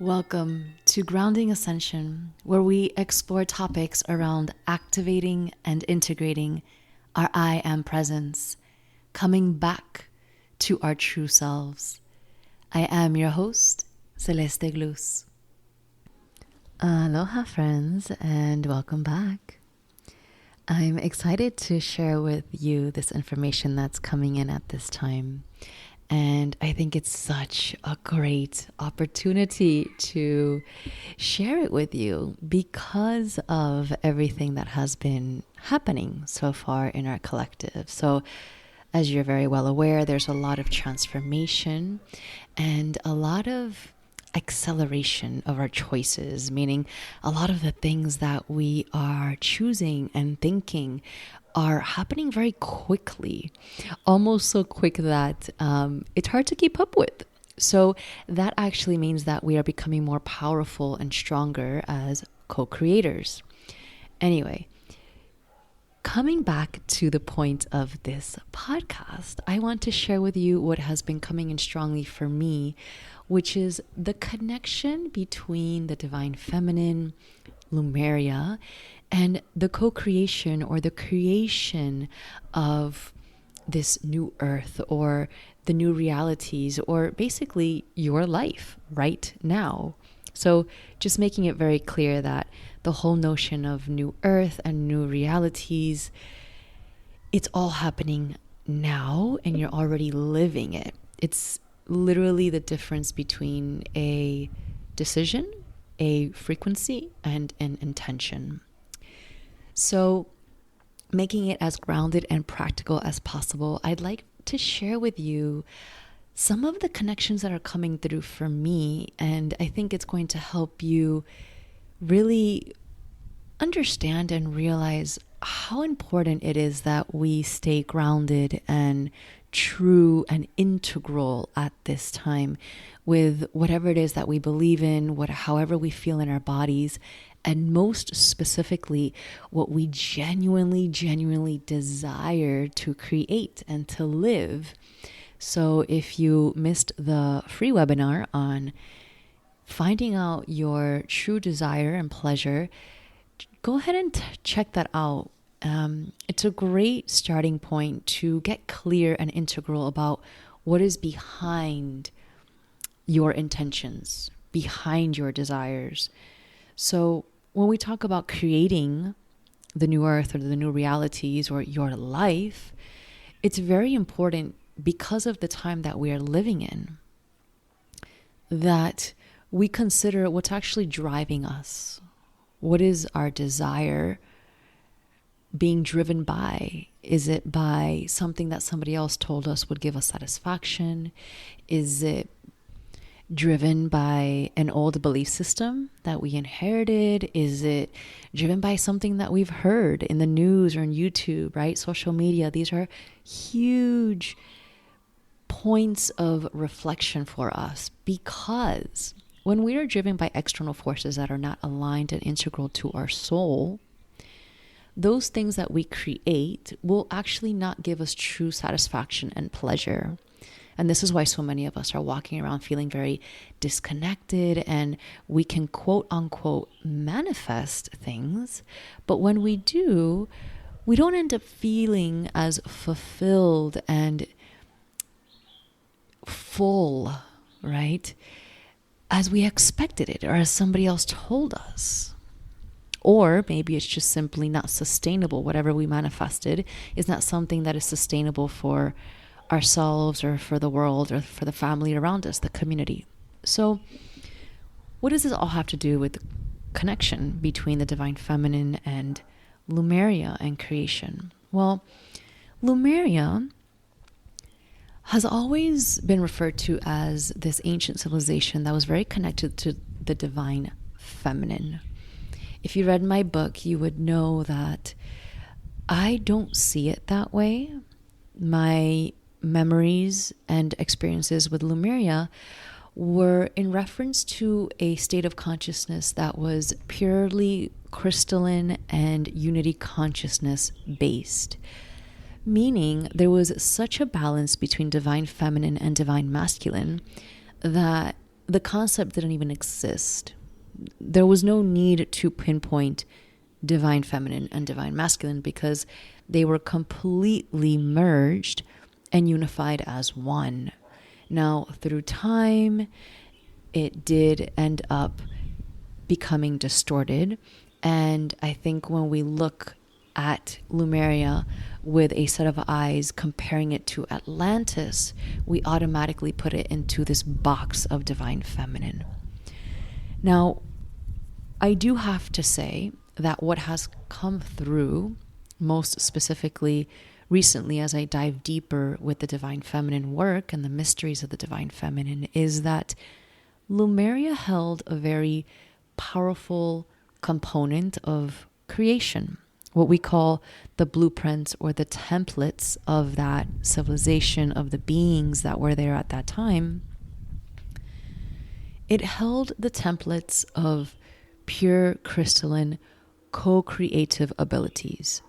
Welcome to Grounding Ascension, where we explore topics around activating and integrating our I Am presence, coming back to our true selves. I am your host, Celeste Glus. Aloha friends, and welcome back. I'm excited to share with you this information that's coming in at this time. And I think it's such a great opportunity to share it with you because of everything that has been happening so far in our collective. So as you're very well aware, there's a lot of transformation and a lot of acceleration of our choices, meaning a lot of the things that we are choosing and thinking are happening very quickly, almost so quick that it's hard to keep up with. So that actually means that we are becoming more powerful and stronger as co-creators. Anyway, coming back to the point of this podcast, I want to share with you what has been coming in strongly for me, which is the connection between the Divine Feminine, Lemuria, and the co-creation or the creation of this new earth or the new realities or basically your life right now. So just making it very clear that the whole notion of new earth and new realities, it's all happening now and you're already living it. It's literally the difference between a decision, a frequency, and an intention. So making it as grounded and practical as possible, I'd like to share with you some of the connections that are coming through for me. And I think it's going to help you really understand and realize how important it is that we stay grounded and true and integral at this time with whatever it is that we believe in, however we feel in our bodies, and most specifically, what we genuinely desire to create and to live. So if you missed the free webinar on finding out your true desire and pleasure, go ahead and check that out. It's a great starting point to get clear and integral about what is behind your intentions, behind your desires. So when we talk about creating the new earth or the new realities or your life, it's very important because of the time that we are living in that we consider what's actually driving us. What is our desire being driven by? Is it by something that somebody else told us would give us satisfaction? Is it driven by an old belief system that we inherited? Is it driven by something that we've heard in the news or on YouTube, right? Social media. These are huge points of reflection for us because when we are driven by external forces that are not aligned and integral to our soul, those things that we create will actually not give us true satisfaction and pleasure. And this is why so many of us are walking around feeling very disconnected, and we can quote unquote manifest things. But when we do, we don't end up feeling as fulfilled and full, right? As we expected it or as somebody else told us. Or maybe it's just simply not sustainable. Whatever we manifested is not something that is sustainable for ourselves or for the world or for the family around us, the community. So what does this all have to do with the connection between the Divine Feminine and Lemuria and creation? Well, Lemuria has always been referred to as this ancient civilization that was very connected to the Divine Feminine. If you read my book, you would know that I don't see it that way. My memories and experiences with Lemuria were in reference to a state of consciousness that was purely crystalline and unity consciousness based. Meaning there was such a balance between divine feminine and divine masculine that the concept didn't even exist. There was no need to pinpoint divine feminine and divine masculine because they were completely merged and unified as one. Now, through time, it did end up becoming distorted. And I think when we look at Lemuria with a set of eyes comparing it to Atlantis, we automatically put it into this box of divine feminine. Now, I do have to say that what has come through, most specifically recently as I dive deeper with the divine feminine work and the mysteries of the divine feminine, is that Lemuria held a very powerful component of creation, what we call the blueprints or the templates of that civilization, of the beings that were there at that time. It held the templates of pure crystalline co-creative abilities,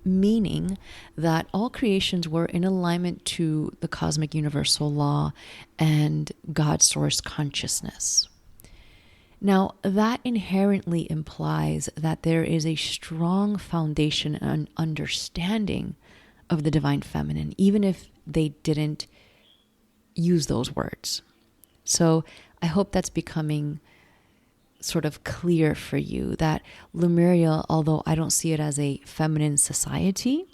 meaning that all creations were in alignment to the cosmic universal law and God's source consciousness. Now, that inherently implies that there is a strong foundation and understanding of the divine feminine, even if they didn't use those words. So I hope that's becoming sort of clear for you that Lemuria, although I don't see it as a feminine society,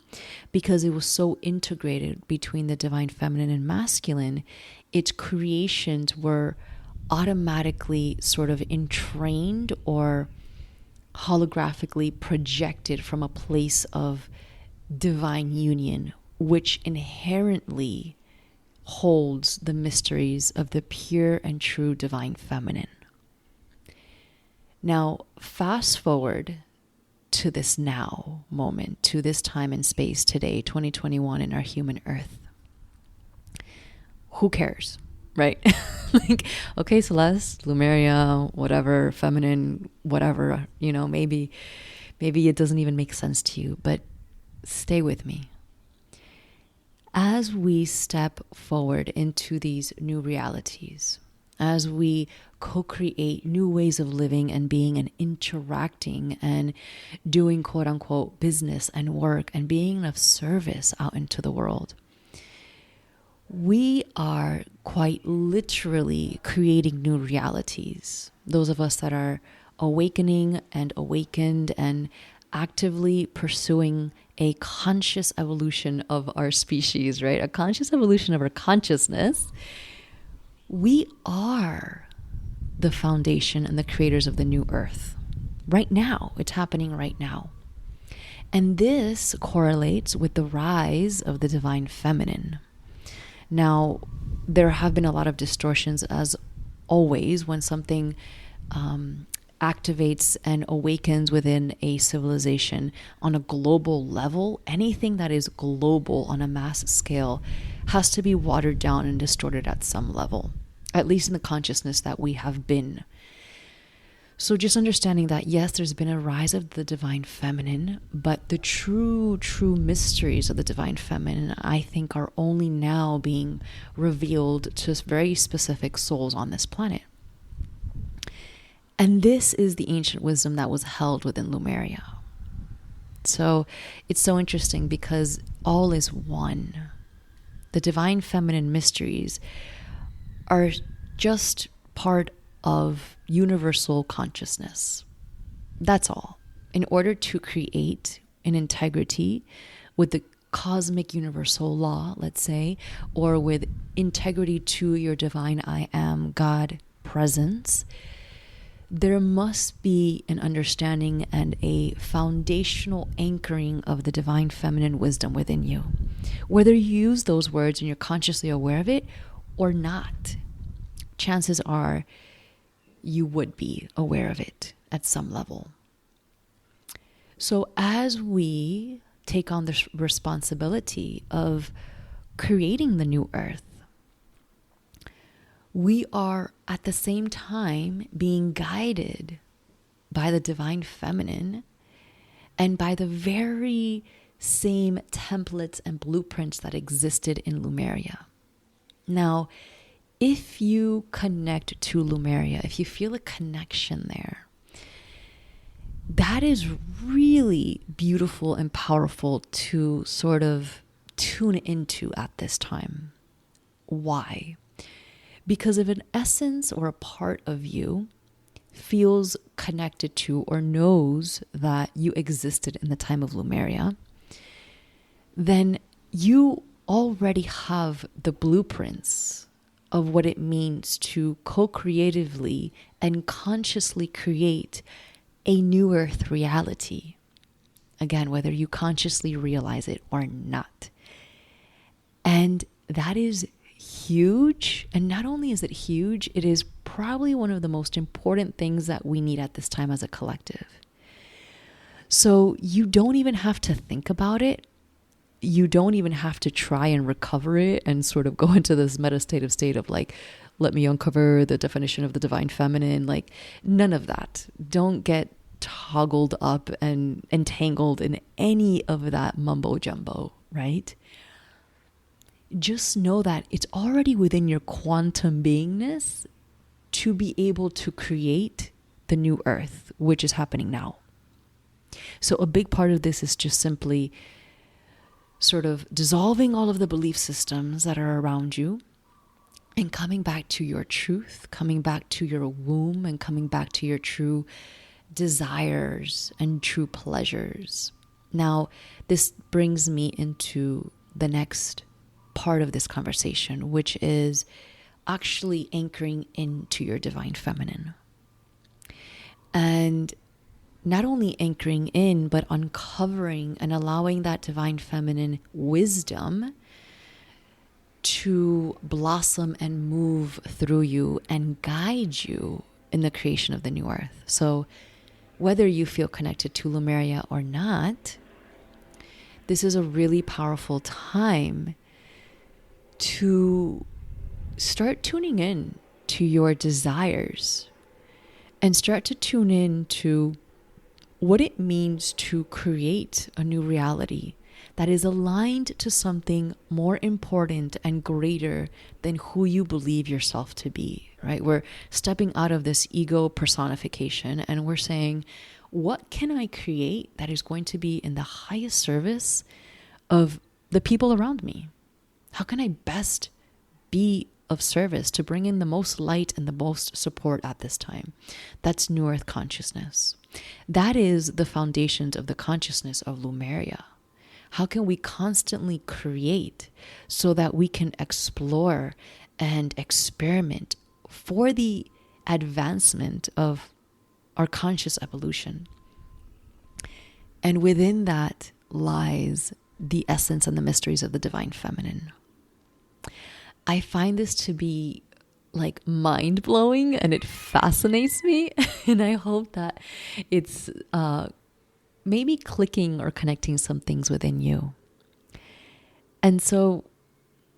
because it was so integrated between the divine feminine and masculine, its creations were automatically sort of entrained or holographically projected from a place of divine union, which inherently holds the mysteries of the pure and true divine feminine. Now, fast forward to this now moment, to this time and space today, 2021 in our human earth. Who cares, right? Like, okay, Celeste, Lemuria, whatever, feminine, whatever, maybe it doesn't even make sense to you, but stay with me. As we step forward into these new realities, as we co-create new ways of living and being and interacting and doing quote unquote business and work and being of service out into the world, we are quite literally creating new realities. Those of us that are awakening and awakened and actively pursuing a conscious evolution of our species, right? A conscious evolution of our consciousness. We are the foundation and the creators of the new earth. Right now, it's happening right now. And this correlates with the rise of the divine feminine. Now, there have been a lot of distortions, as always, when something activates and awakens within a civilization on a global level. Anything that is global on a mass scale has to be watered down and distorted at some level, at least in the consciousness that we have been. So just understanding that, yes, there's been a rise of the divine feminine, but the true mysteries of the divine feminine, I think, are only now being revealed to very specific souls on this planet. And this is the ancient wisdom that was held within Lemuria. So it's so interesting because all is one. The divine feminine mysteries are just part of universal consciousness. That's all. In order to create an integrity with the cosmic universal law, let's say, or with integrity to your divine I am God presence, there must be an understanding and a foundational anchoring of the divine feminine wisdom within you. Whether you use those words and you're consciously aware of it or not, chances are you would be aware of it at some level. So as we take on the responsibility of creating the new earth, we are at the same time being guided by the divine feminine and by the very same templates and blueprints that existed in Lemuria. Now, if you connect to Lemuria, if you feel a connection there, that is really beautiful and powerful to sort of tune into at this time. Why? Because if an essence or a part of you feels connected to or knows that you existed in the time of Lemuria, then you already have the blueprints of what it means to co-creatively and consciously create a new earth reality. Again, whether you consciously realize it or not. And that is huge. And not only is it huge, it is probably one of the most important things that we need at this time as a collective. So you don't even have to think about it. You don't even have to try and recover it and sort of go into this meditative state of like, let me uncover the definition of the divine feminine. Like, none of that. Don't get toggled up and entangled in any of that mumbo jumbo, right? Just know that it's already within your quantum beingness to be able to create the new earth, which is happening now. So a big part of this is just simply sort of dissolving all of the belief systems that are around you and coming back to your truth, coming back to your womb, and coming back to your true desires and true pleasures. Now, this brings me into the next part of this conversation, which is actually anchoring into your divine feminine. And not only anchoring in, but uncovering and allowing that divine feminine wisdom to blossom and move through you and guide you in the creation of the new earth. So whether you feel connected to Lemuria or not, this is a really powerful time to start tuning in to your desires and start to tune in to what it means to create a new reality that is aligned to something more important and greater than who you believe yourself to be, right? We're stepping out of this ego personification and we're saying, what can I create that is going to be in the highest service of the people around me? How can I best be of service to bring in the most light and the most support at this time? That's New Earth consciousness. That is the foundations of the consciousness of Lemuria. How can we constantly create so that we can explore and experiment for the advancement of our conscious evolution? And within that lies the essence and the mysteries of the divine feminine. I find this to be like mind-blowing and it fascinates me. And I hope that it's maybe clicking or connecting some things within you. And so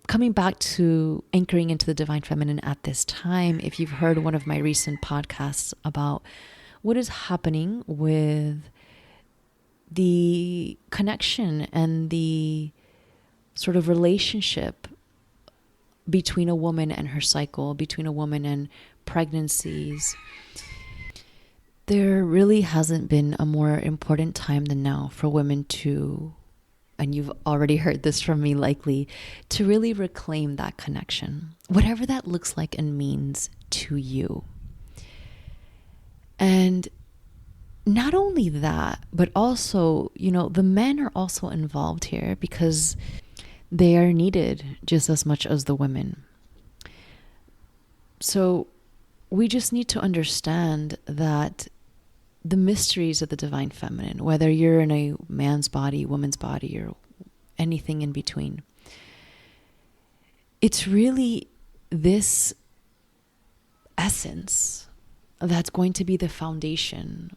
coming back to anchoring into the divine feminine at this time, if you've heard one of my recent podcasts about what is happening with the connection and the sort of relationship between a woman and her cycle, between a woman and pregnancies, there really hasn't been a more important time than now for women to, and you've already heard this from me likely, to really reclaim that connection, whatever that looks like and means to you. And not only that, but also, the men are also involved here because they are needed just as much as the women. So we just need to understand that the mysteries of the divine feminine, whether you're in a man's body, woman's body, or anything in between, it's really this essence that's going to be the foundation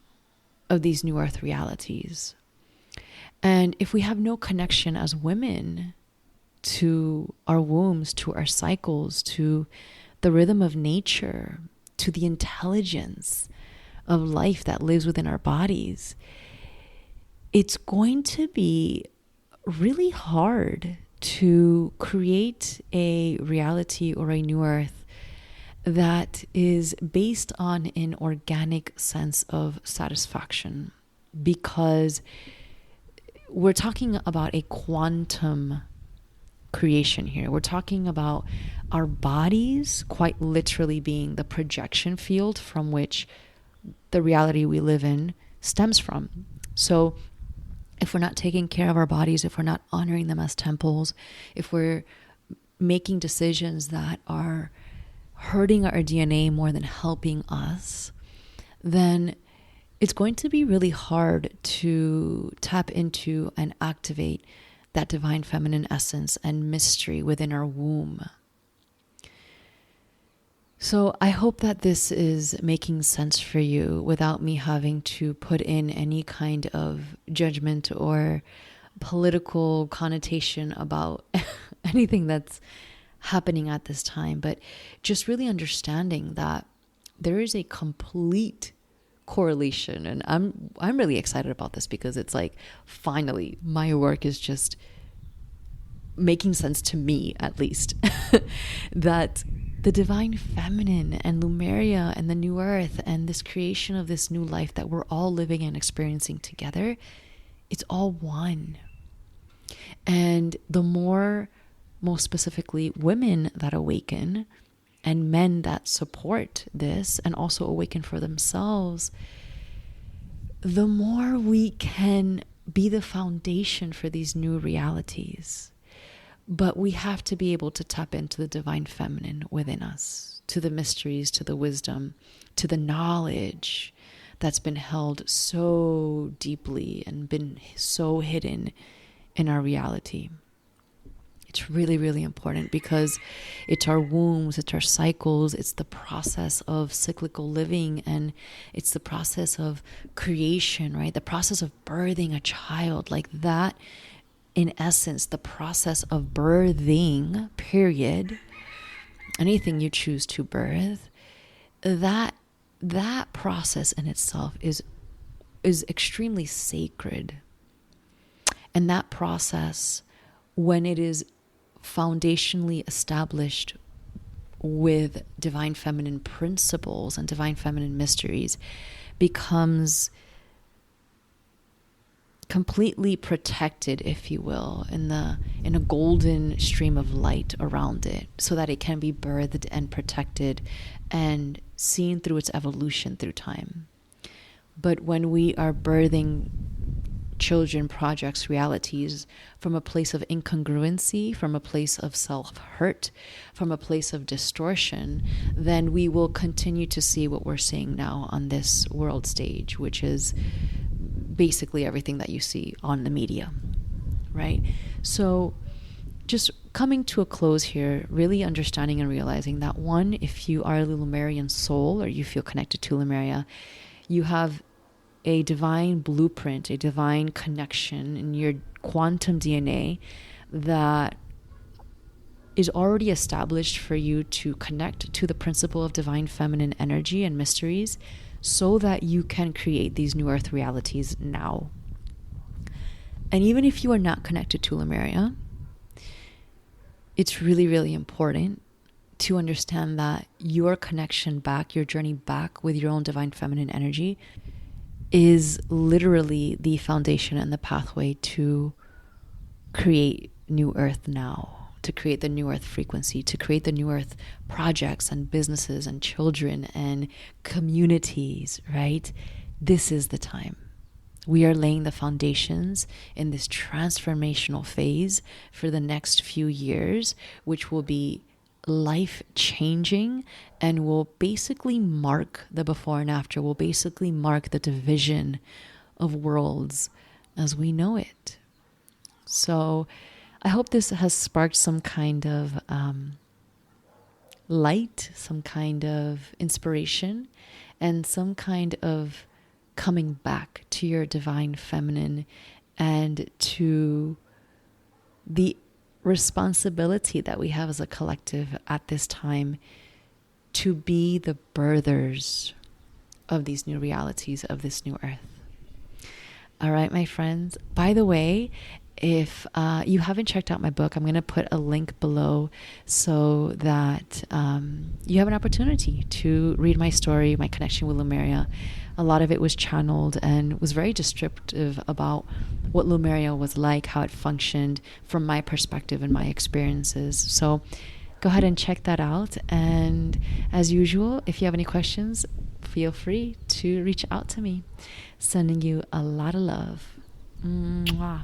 of these new earth realities. And if we have no connection as women to our wombs, to our cycles, to the rhythm of nature, to the intelligence of life that lives within our bodies, it's going to be really hard to create a reality or a new earth that is based on an organic sense of satisfaction, because we're talking about a quantum creation here. We're talking about our bodies quite literally being the projection field from which the reality we live in stems from. So if we're not taking care of our bodies, if we're not honoring them as temples, if we're making decisions that are hurting our DNA more than helping us, then it's going to be really hard to tap into and activate that divine feminine essence and mystery within our womb. So I hope that this is making sense for you without me having to put in any kind of judgment or political connotation about anything that's happening at this time, but just really understanding that there is a complete correlation. And I'm really excited about this, because it's like, finally my work is just making sense to me, at least, that the divine feminine and Lemuria and the new earth and this creation of this new life that we're all living and experiencing together, it's all one. And the more, most specifically, women that awaken and men that support this and also awaken for themselves, the more we can be the foundation for these new realities. But we have to be able to tap into the divine feminine within us, to the mysteries, to the wisdom, to the knowledge that's been held so deeply and been so hidden in our reality. It's really, really important, because it's our wombs, it's our cycles, it's the process of cyclical living, and it's the process of creation, right? The process of birthing a child, like that. In essence, the process of birthing, period, anything you choose to birth, that process in itself is extremely sacred. And that process, when it is foundationally established with divine feminine principles and divine feminine mysteries, becomes completely protected, if you will, in a golden stream of light around it, so that it can be birthed and protected and seen through its evolution through time. But when we are birthing children, projects, realities from a place of incongruency, from a place of self-hurt, from a place of distortion, then we will continue to see what we're seeing now on this world stage, which is basically everything that you see on the media, right? So just coming to a close here, really understanding and realizing that, one, if you are a Lemurian soul or you feel connected to Lemuria, you have a divine blueprint, a divine connection in your quantum DNA that is already established for you to connect to the principle of divine feminine energy and mysteries, so that you can create these new earth realities now. And even if you are not connected to Lemuria, it's really, really important to understand that your connection back, your journey back with your own divine feminine energy, is literally the foundation and the pathway to create new earth now, to create the new earth frequency, to create the new earth projects and businesses and children and communities, right? This is the time. We are laying the foundations in this transformational phase for the next few years, which will be life-changing and will basically mark the before and after, will basically mark the division of worlds as we know it. So I hope this has sparked some kind of light, some kind of inspiration, and some kind of coming back to your divine feminine and to the responsibility that we have as a collective at this time to be the birthers of these new realities, of this new earth. All right, my friends. By the way, if you haven't checked out my book, I'm going to put a link below so that you have an opportunity to read my story, my connection with Lemuria. A lot of it was channeled and was very descriptive about what Lemuria was like, how it functioned from my perspective and my experiences. So go ahead and check that out. And as usual, if you have any questions, feel free to reach out to me. Sending you a lot of love. Mwah.